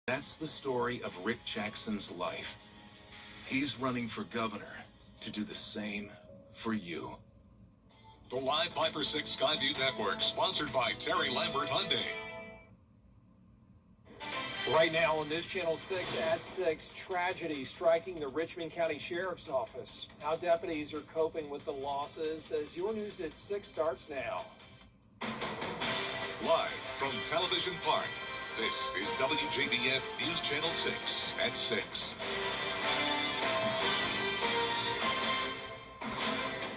That's the story of Rick Jackson's life. He's running for governor to do the same for you. The Live 5 for 6 Skyview Network, sponsored by Terry Lambert Hyundai. Right now on this Channel 6 at 6, tragedy striking the Richmond County Sheriff's Office. How deputies are coping with the losses as your news at 6 starts now. Live from Television Park, this is WJBF News Channel 6 at 6.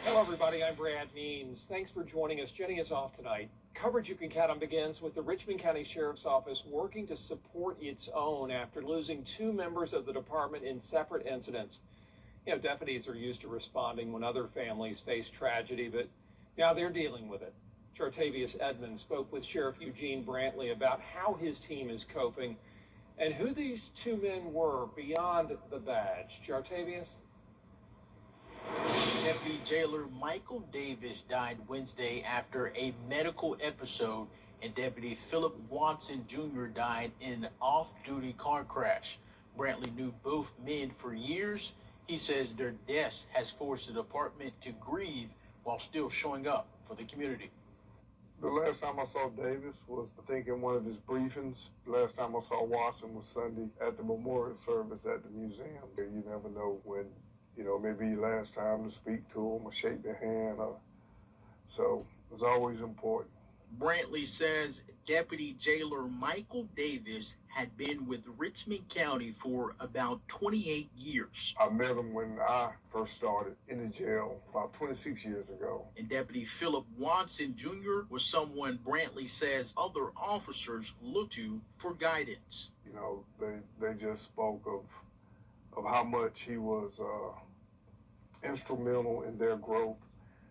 Hello, everybody. I'm Brad Means. Thanks for joining us. Jenny is off tonight. Coverage you can count on begins with the Richmond County Sheriff's Office working to support its own after losing 2 members of the department in separate incidents. You know, deputies are used to responding when other families face tragedy, but now they're dealing with it. Jartavius Edmonds spoke with Sheriff Eugene Brantley about how his team is coping and who these 2 men were beyond the badge. Jartavius? Deputy Jailer Michael Davis died Wednesday after a medical episode, and Deputy Philip Watson Jr. died in an off-duty car crash. Brantley knew both men for years. He says their deaths has forced the department to grieve while still showing up for the community. The last time I saw Davis was, I think, in one of his briefings. The last time I saw Watson was Sunday at the memorial service at the museum. You never know when, maybe last time to speak to them or shake their hand. So it's always important. Brantley says Deputy Jailer Michael Davis had been with Richmond County for about 28 years. I met him when I first started in the jail about 26 years ago. And Deputy Philip Watson Jr. was someone Brantley says other officers look to for guidance. They just spoke of how much he was instrumental in their growth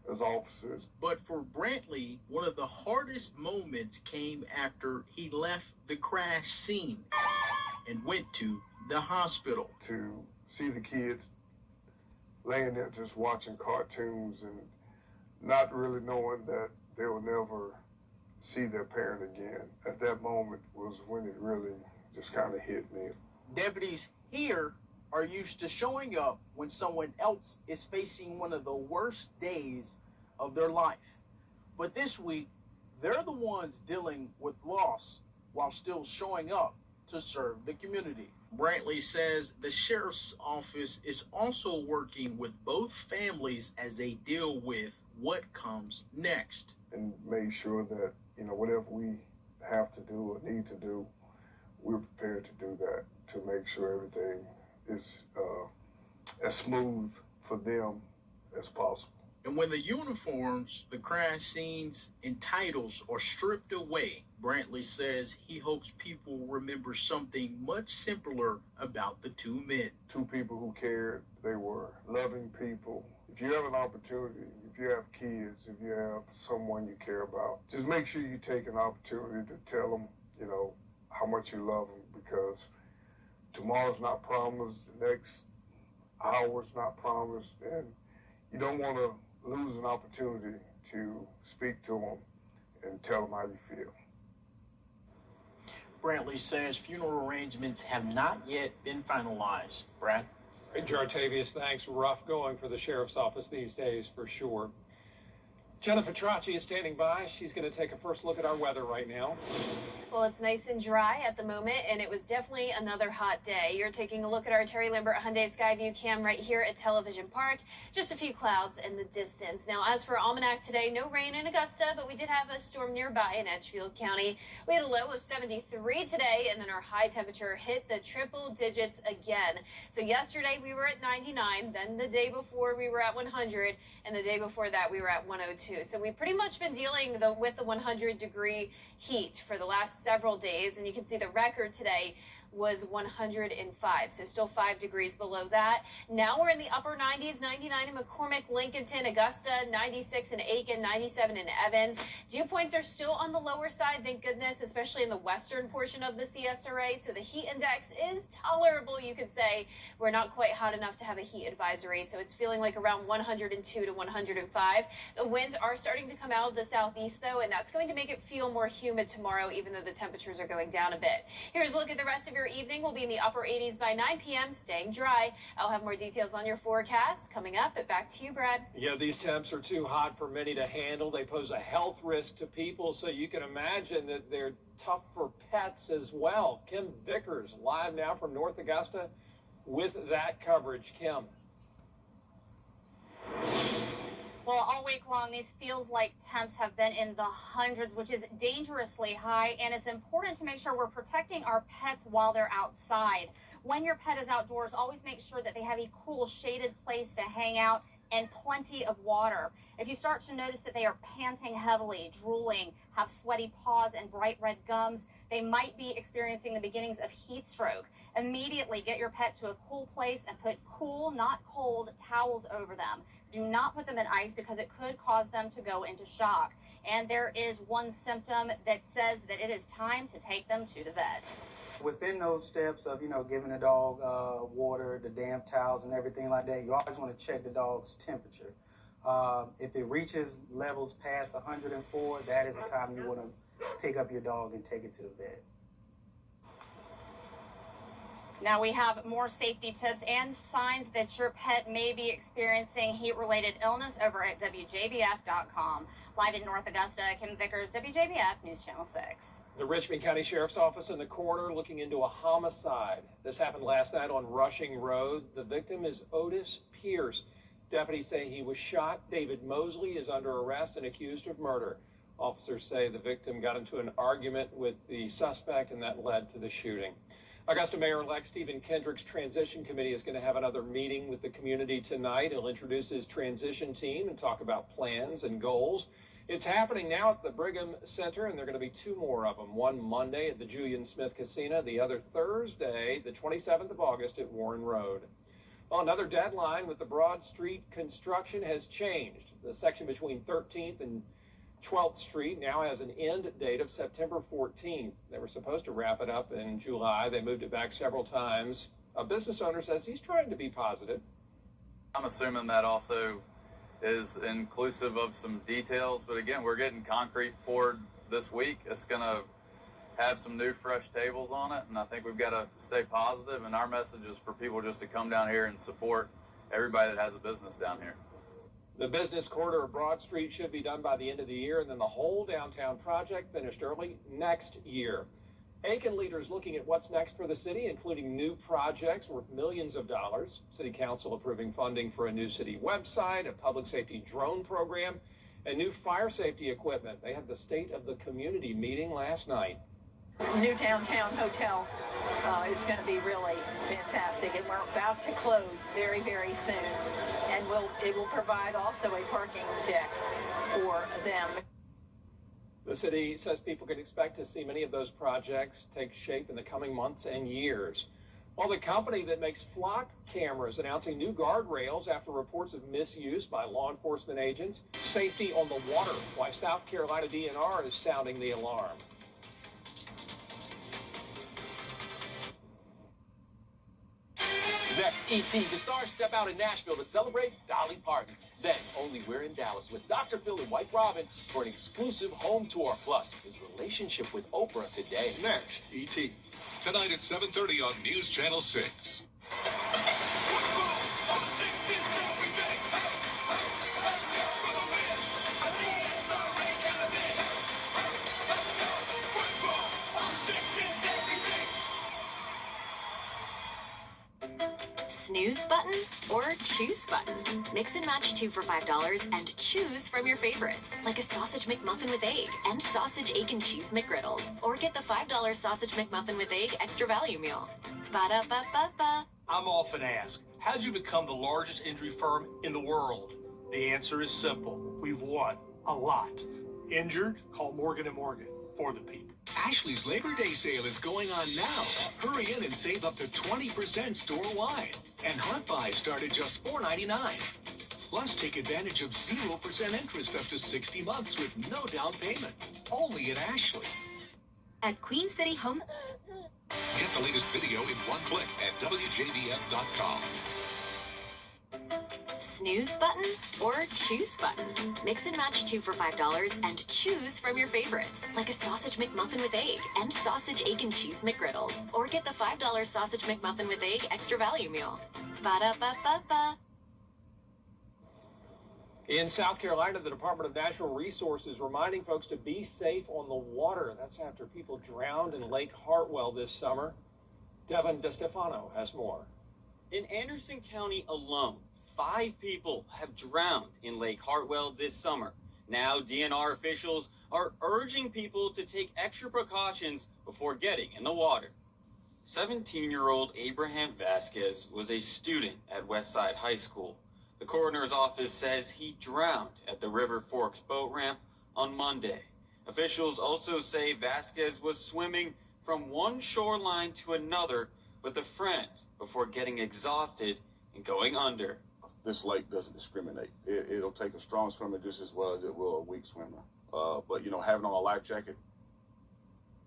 as officers. But for Brantley, one of the hardest moments came after he left the crash scene and went to the hospital. To see the kids laying there just watching cartoons and not really knowing that they will never see their parent again. At that moment was when it really just kind of hit me. Deputies here are used to showing up when someone else is facing one of the worst days of their life. But this week, they're the ones dealing with loss while still showing up to serve the community. Brantley says the sheriff's office is also working with both families as they deal with what comes next. And make sure that, whatever we have to do or need to do, we're prepared to do that to make sure everything is as smooth for them as possible. And when the uniforms, the crash scenes, and titles are stripped away, Brantley says he hopes people remember something much simpler about the 2 men. 2 people who cared. They were loving people. If you have an opportunity, if you have kids, if you have someone you care about, just make sure you take an opportunity to tell them, how much you love them, because tomorrow's not promised, the next hour's not promised, and you don't want to lose an opportunity to speak to them and tell them how you feel. Brantley says funeral arrangements have not yet been finalized. Brad? Hey, Jartavius, thanks. Rough going for the sheriff's office these days, for sure. Jenna Petracci is standing by. She's going to take a first look at our weather right now. Well, it's nice and dry at the moment, and it was definitely another hot day. You're taking a look at our Terry Lambert Hyundai Skyview cam right here at Television Park. Just a few clouds in the distance. Now, as for Almanac today, no rain in Augusta, but we did have a storm nearby in Edgefield County. We had a low of 73 today, and then our high temperature hit the triple digits again. So yesterday we were at 99, then the day before we were at 100, and the day before that we were at 102. So we've pretty much been dealing with the 100-degree heat for the last several days, and you can see the record today was 105, so still 5 degrees below that. Now we're in the upper 90s, 99 in McCormick, Lincolnton, Augusta, 96 in Aiken, 97 in Evans. Dew points are still on the lower side, thank goodness, especially in the western portion of the CSRA, so the heat index is tolerable, you could say. We're not quite hot enough to have a heat advisory, so it's feeling like around 102 to 105. The winds are starting to come out of the southeast, though, and that's going to make it feel more humid tomorrow, even though the temperatures are going down a bit. Here's a look at the rest of your your evening will be in the upper 80s by 9 p.m., staying dry. I'll have more details on your forecast coming up. But back to you, Brad. Yeah, these temps are too hot for many to handle. They pose a health risk to people, so you can imagine that they're tough for pets as well. Kim Vickers, live now from North Augusta with that coverage. Kim. Well, all week long, these feels-like temps have been in the hundreds, which is dangerously high, and it's important to make sure we're protecting our pets while they're outside. When your pet is outdoors, always make sure that they have a cool, shaded place to hang out and plenty of water. If you start to notice that they are panting heavily, drooling, have sweaty paws and bright red gums, they might be experiencing the beginnings of heat stroke. Immediately get your pet to a cool place and put cool, not cold, towels over them. Do not put them in ice because it could cause them to go into shock. And there is one symptom that says that it is time to take them to the vet. Within those steps of, giving the dog water, the damp towels and everything like that, you always want to check the dog's temperature. If it reaches levels past 104, that is the time you want to pick up your dog and take it to the vet. Now we have more safety tips and signs that your pet may be experiencing heat-related illness over at WJBF.com. Live in North Augusta, Kim Vickers, WJBF News Channel 6. The Richmond County Sheriff's Office in the corner looking into a homicide. This happened last night on Rushing Road. The victim is Otis Pierce. Deputies say he was shot. David Mosley is under arrest and accused of murder. Officers say the victim got into an argument with the suspect and that led to the shooting. Augusta Mayor-elect Stephen Kendrick's transition committee is going to have another meeting with the community tonight. He'll introduce his transition team and talk about plans and goals. It's happening now at the Brigham Center, and there are going to be two more of them. One Monday at the Julian Smith Casino, the other Thursday, the 27th of August at Warren Road. Well, another deadline with the Broad Street construction has changed. The section between 13th and 12th Street now has an end date of September 14th. They were supposed to wrap it up in July. They moved it back several times. A business owner says he's trying to be positive. I'm assuming that also is inclusive of some details, but again, we're getting concrete poured this week. It's going to have some new fresh tables on it, and I think we've got to stay positive, and our message is for people just to come down here and support everybody that has a business down here. The business corridor of Broad Street should be done by the end of the year, and then the whole downtown project finished early next year. Aiken leaders looking at what's next for the city, including new projects worth millions of dollars. City Council approving funding for a new city website, a public safety drone program, and new fire safety equipment. They had the State of the Community meeting last night. New downtown hotel is going to be really fantastic, and we're about to close very, very soon. And it will provide also a parking deck for them. The city says people can expect to see many of those projects take shape in the coming months and years. Well, the company that makes flock cameras announcing new guardrails after reports of misuse by law enforcement agents. Safety on the water, why South Carolina DNR is sounding the alarm. Next, E.T. The stars step out in Nashville to celebrate Dolly Parton. Then, only we're in Dallas with Dr. Phil and White Robin for an exclusive home tour. Plus, his relationship with Oprah today. Next, E.T. Tonight at 7:30 on News Channel 6. Snooze button or choose button. Mix and match 2 for $5 and choose from your favorites, like a sausage McMuffin with egg and sausage, egg, and cheese McGriddles. Or get the $5 sausage McMuffin with egg extra value meal. Ba-da-ba-ba-ba. I'm often asked, how'd you become the largest injury firm in the world? The answer is simple. We've won a lot. Injured? Call Morgan & Morgan for the people. Ashley's Labor Day sale is going on now. Hurry in and save up to 20% store-wide. And Hunt Buys start at just $4.99. Plus, take advantage of 0% interest up to 60 months with no down payment. Only at Ashley. At Queen City Home. Get the latest video in one click at WJBF.com. snooze button or choose button. Mix and match 2 for $5 and choose from your favorites, like a sausage McMuffin with egg and sausage, egg, and cheese McGriddles. Or get the $5 sausage McMuffin with egg extra value meal. Ba-da-ba-ba-ba. In South Carolina, the Department of Natural Resources reminding folks to be safe on the water. That's after people drowned in Lake Hartwell this summer. Devin DeStefano has more. In Anderson County alone, 5 people have drowned in Lake Hartwell this summer. Now, DNR officials are urging people to take extra precautions before getting in the water. 17-year-old Abraham Vasquez was a student at Westside High School. The coroner's office says he drowned at the River Forks boat ramp on Monday. Officials also say Vasquez was swimming from one shoreline to another with a friend before getting exhausted and going under. This lake doesn't discriminate. It'll take a strong swimmer just as well as it will a weak swimmer. But you know, having on a life jacket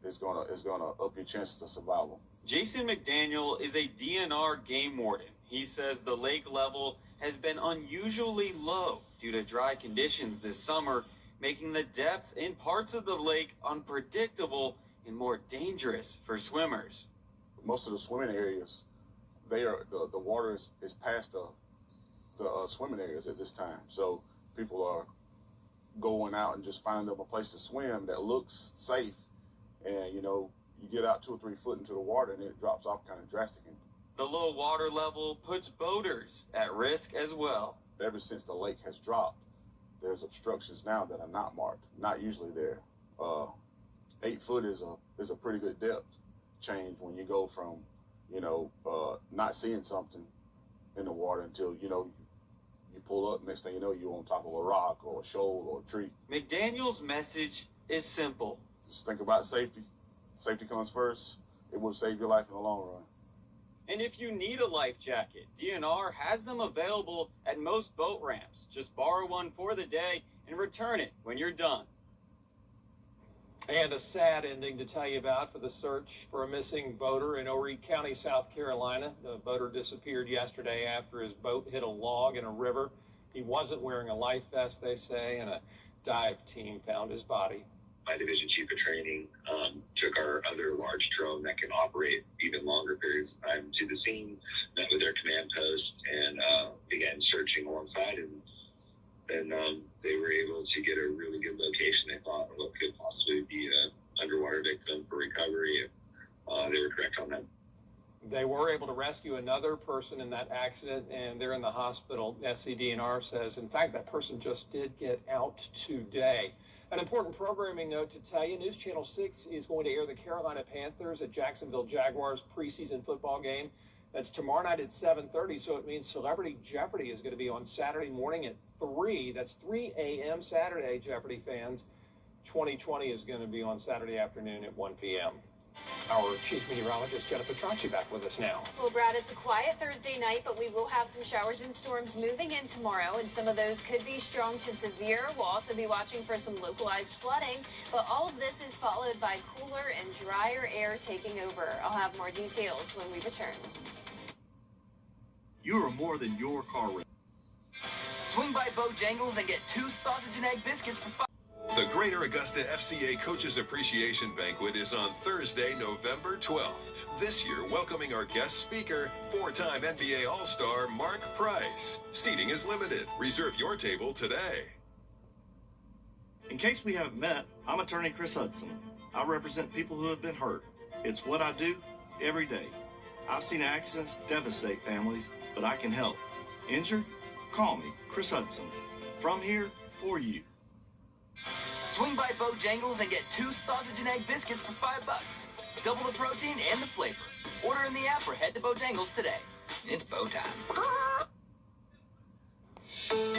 is gonna up your chances of survival. Jason McDaniel is a DNR game warden. He says the lake level has been unusually low due to dry conditions this summer, making the depth in parts of the lake unpredictable and more dangerous for swimmers. Most of the swimming areas, the water is past the swimming areas at this time. So people are going out and just finding them a place to swim that looks safe. And, you know, you get out 2 or 3 foot into the water and it drops off kind of drastically. The low water level puts boaters at risk as well. Ever since the lake has dropped, there's obstructions now that are not marked, not usually there. 8 foot is a pretty good depth change when you go from, you know, not seeing something in the water until, you know, you pull up, next thing you know, you're on top of a rock or a shoal or a tree. McDaniel's message is simple. Just think about safety. Safety comes first. It will save your life in the long run. And if you need a life jacket, DNR has them available at most boat ramps. Just borrow one for the day and return it when you're done. And a sad ending to tell you about for the search for a missing boater in Horry County, South Carolina. The boater disappeared yesterday after his boat hit a log in a river. He wasn't wearing a life vest, they say, and a dive team found his body. My division chief of training took our other large drone that can operate even longer periods of time to the scene, met with their command post, and began searching alongside. And then they were able to get a really good location. They thought what could possibly be an underwater victim for recovery. They were correct on that. They were able to rescue another person in that accident, and they're in the hospital, SCDNR says. In fact, that person just did get out today. An important programming note to tell you, News Channel 6 is going to air the Carolina Panthers at Jacksonville Jaguars preseason football game. That's tomorrow night at 7:30, so it means Celebrity Jeopardy is going to be on Saturday morning at 3. That's 3 a.m. Saturday, Jeopardy fans. 2020 is going to be on Saturday afternoon at 1 p.m. Our chief meteorologist, Jennifer Petracci, back with us now. Well, Brad, it's a quiet Thursday night, but we will have some showers and storms moving in tomorrow, and some of those could be strong to severe. We'll also be watching for some localized flooding, but all of this is followed by cooler and drier air taking over. I'll have more details when we return. You are more than your car rental. Swing by Bojangles and get 2 sausage and egg biscuits for $5. The Greater Augusta FCA Coaches Appreciation Banquet is on Thursday, November 12th. This year, welcoming our guest speaker, 4-time NBA All-Star Mark Price. Seating is limited. Reserve your table today. In case we haven't met, I'm attorney Chris Hudson. I represent people who have been hurt. It's what I do every day. I've seen accidents devastate families, but I can help. Injured? Call me, Chris Hudson. From here, for you. Swing by Bojangles and get 2 sausage and egg biscuits for $5. Double the protein and the flavor. Order in the app or head to Bojangles today. It's bow time.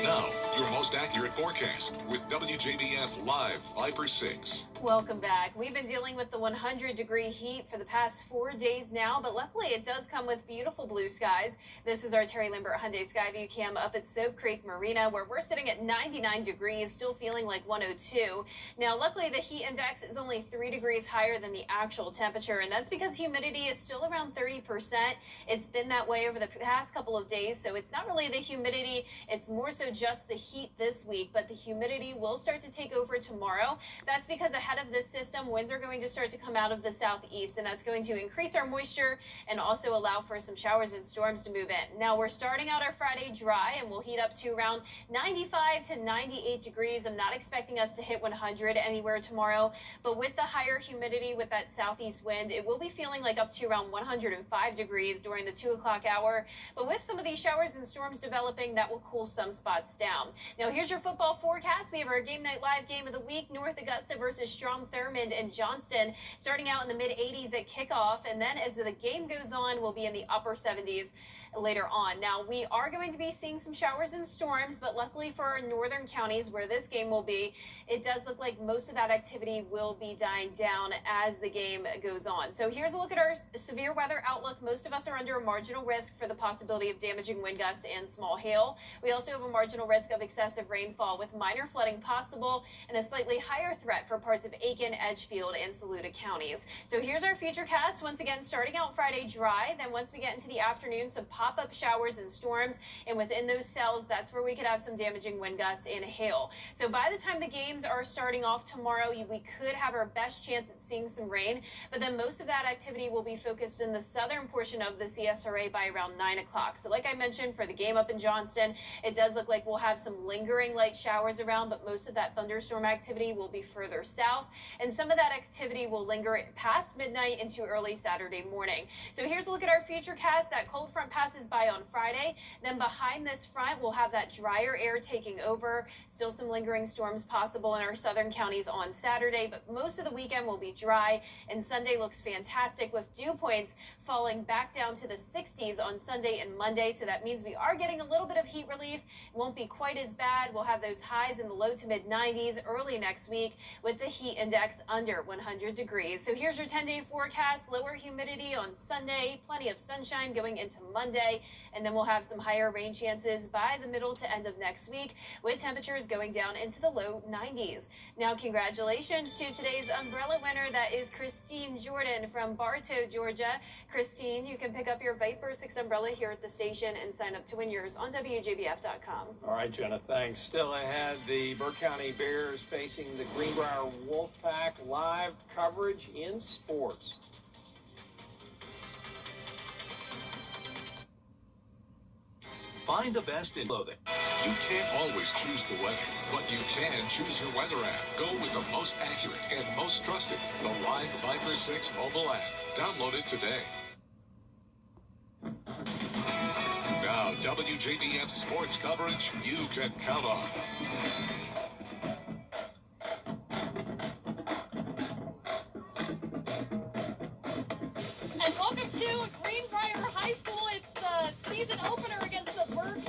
Now, Your most accurate forecast with WJBF Live Viper 6. Welcome back. We've been dealing with the 100-degree heat for the past 4 days now, but luckily it does come with beautiful blue skies. This is our Terry Limbert Hyundai Skyview cam up at Soap Creek Marina, where we're sitting at 99 degrees, still feeling like 102. Now, luckily the heat index is only 3 degrees higher than the actual temperature, and that's because humidity is still around 30%. It's been that way over the past couple of days, so it's not really the humidity, it's more so just the heat this week, but the humidity will start to take over tomorrow. That's because ahead of this system, winds are going to start to come out of the southeast, and that's going to increase our moisture and also allow for some showers and storms to move in. Now, we're starting out our Friday dry, and we'll heat up to around 95 to 98 degrees. I'm not expecting us to hit 100 anywhere tomorrow, but with the higher humidity, with that southeast wind, it will be feeling like up to around 105 degrees during the 2 o'clock hour. But with some of these showers and storms developing, that will cool some spots down. Now, here's your football forecast. We have our Game Night Live game of the week, North Augusta versus Strom Thurmond and Johnston, starting out in the mid-80s at kickoff, and then as the game goes on, we'll be in the upper 70s later on. Now, we are going to be seeing some showers and storms, but luckily for our northern counties where this game will be, it does look like most of that activity will be dying down as the game goes on. So here's a look at our severe weather outlook. Most of us are under a marginal risk for the possibility of damaging wind gusts and small hail. We also have a marginal risk of excessive rainfall with minor flooding possible and a slightly higher threat for parts of Aiken, Edgefield, and Saluda counties. So here's our future cast. Once again, starting out Friday dry, then once we get into the afternoon, some pop-up showers and storms, and within those cells, that's where we could have some damaging wind gusts and hail. So by the time the games are starting off tomorrow, we could have our best chance at seeing some rain, but then most of that activity will be focused in the southern portion of the CSRA by around 9 o'clock. So like I mentioned, for the game up in Johnston, it does look like we'll have some lingering light showers around, but most of that thunderstorm activity will be further south, and some of that activity will linger past midnight into early Saturday morning. So here's a look at our future cast. That cold front passes by on Friday. Then behind this front, we'll have that drier air taking over. Still some lingering storms possible in our southern counties on Saturday, but most of the weekend will be dry, and Sunday looks fantastic with dew points falling back down to the 60s on Sunday and Monday. So that means we are getting a little bit of heat relief. It won't be quite as bad. We'll have those highs in the low to mid 90s early next week with the heat index under 100 degrees. So here's your 10-day forecast. Lower humidity on Sunday, plenty of sunshine going into Monday, and then we'll have some higher rain chances by the middle to end of next week with temperatures going down into the low 90s. Now, congratulations to today's umbrella winner. That is Christine Jordan from Bartow, Georgia. Christine, you can pick up your Viper 6 umbrella here at the station and sign up to win yours on WJBF.com. All right, Jenna, thanks. Still ahead, the Burke County Bears facing the Greenbrier Wolfpack. Live coverage in sports. Find the best in clothing. You can't always choose the weather, but you can choose your weather app. Go with the most accurate and most trusted, the Live Viper 6 mobile app. Download it today. Now, WJBF sports coverage you can count on. And welcome to Greenbrier High School. It's the season opener against the Burke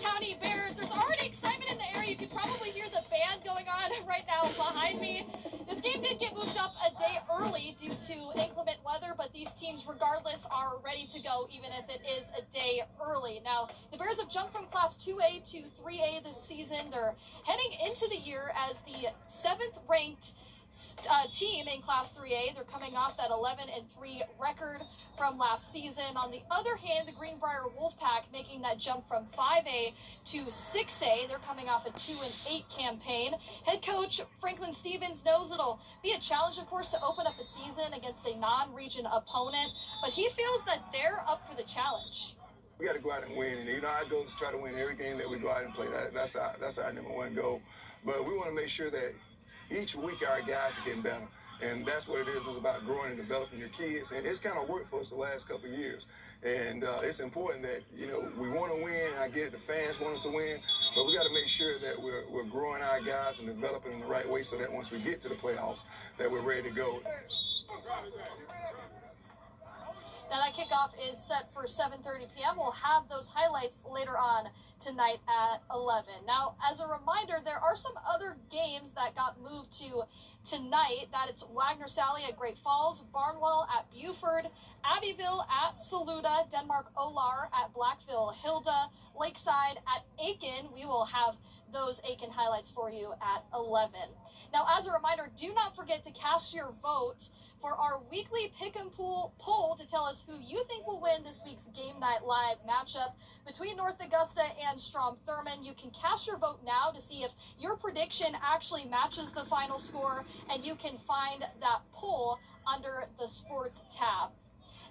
County Bears. There's already excitement in the air. You can probably hear the band going on right now behind me. This game did get moved up a day early due to inclement weather, but these teams, regardless, are ready to go, even if it is a day early. Now, the Bears have jumped from Class 2A to 3A this season. They're heading into the year as the 7th-ranked team in Class 3A. They're coming off that 11-3 record from last season. On the other hand, the Greenbrier Wolfpack making that jump from 5A to 6A. They're coming off a 2-8 campaign. Head coach Franklin Stevens knows it'll be a challenge, of course, to open up a season against a non-region opponent, but he feels that they're up for the challenge. We got to go out and win, and our goal is to try to win every game that we go out and play. That's our number one goal. But we want to make sure that each week our guys are getting better, and that's what it is. It's about growing and developing your kids, and it's kind of worked for us the last couple of years. And it's important that, we want to win. I get it, the fans want us to win, but we got to make sure that we're growing our guys and developing them the right way so that once we get to the playoffs, that we're ready to go. Now that kickoff is set for 7:30 p.m. We'll have those highlights later on tonight at 11. Now, as a reminder, there are some other games that got moved to tonight. That it's Wagner Sally at Great Falls, Barnwell at Buford, Abbeville at Saluda, Denmark Olar at Blackville, Hilda, Lakeside at Aiken. We will have those Aiken highlights for you at 11. Now, as a reminder, do not forget to cast your vote for our weekly pick and poll to tell us who you think will win this week's Game Night Live matchup between North Augusta and Strom Thurmond. You can cast your vote now to see if your prediction actually matches the final score, and you can find that poll under the sports tab.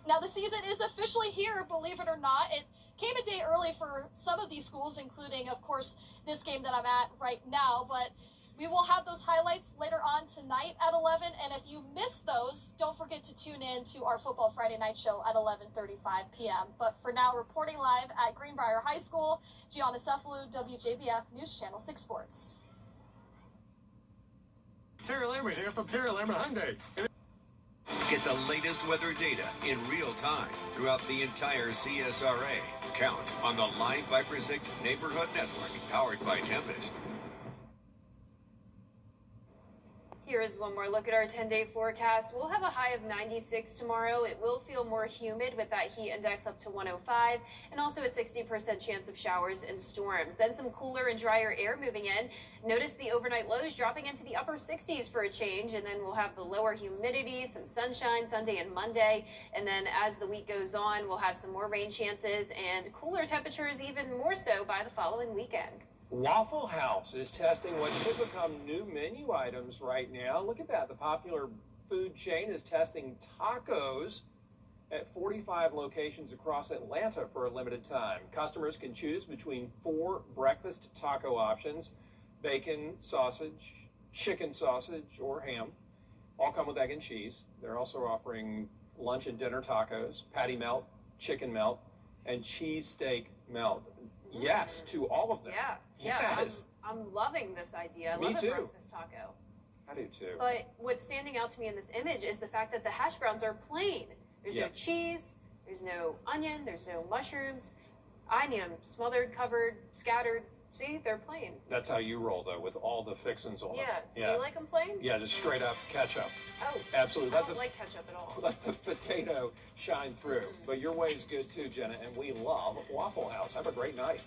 Now, the season is officially here, believe it or not. It came a day early for some of these schools, including, of course, this game that I'm at right now, but we will have those highlights later on tonight at 11, and if you missed those, don't forget to tune in to our Football Friday Night Show at 11:35 p.m. But for now, reporting live at Greenbrier High School, Gianna Cefalu, WJBF News Channel 6 Sports. Terry Lambert here from Terry Lambert Hyundai. Get the latest weather data in real time throughout the entire CSRA. Count on the Line Viper 6 Neighborhood Network, powered by Tempest. Here is one more look at our 10-day forecast. We'll have a high of 96 tomorrow. It will feel more humid with that heat index up to 105 and also a 60% chance of showers and storms. Then some cooler and drier air moving in. Notice the overnight lows dropping into the upper 60s for a change, and then we'll have the lower humidity, some sunshine Sunday and Monday. And then as the week goes on, we'll have some more rain chances and cooler temperatures even more so by the following weekend. Waffle House is testing what could become new menu items right now. Look at that. The popular food chain is testing tacos at 45 locations across Atlanta for a limited time. Customers can choose between 4 breakfast taco options: bacon, sausage, chicken sausage, or ham. All come with egg and cheese. They're also offering lunch and dinner tacos, patty melt, chicken melt, and cheese steak melt. Yes, to all of them. Yeah. Yes. I'm loving this idea. I Me love too. a breakfast taco. I do too. But what's standing out to me in this image is the fact that the hash browns are plain. There's no cheese, there's no onion, there's no mushrooms. I need them smothered, covered, scattered. See, they're plain. That's how you roll, though, with all the fixins on them. Yeah. Do you like them plain? Yeah, just straight up ketchup. Oh. Absolutely. I don't like ketchup at all. Let the potato shine through. But your way is good too, Jenna, and we love Waffle House. Have a great night.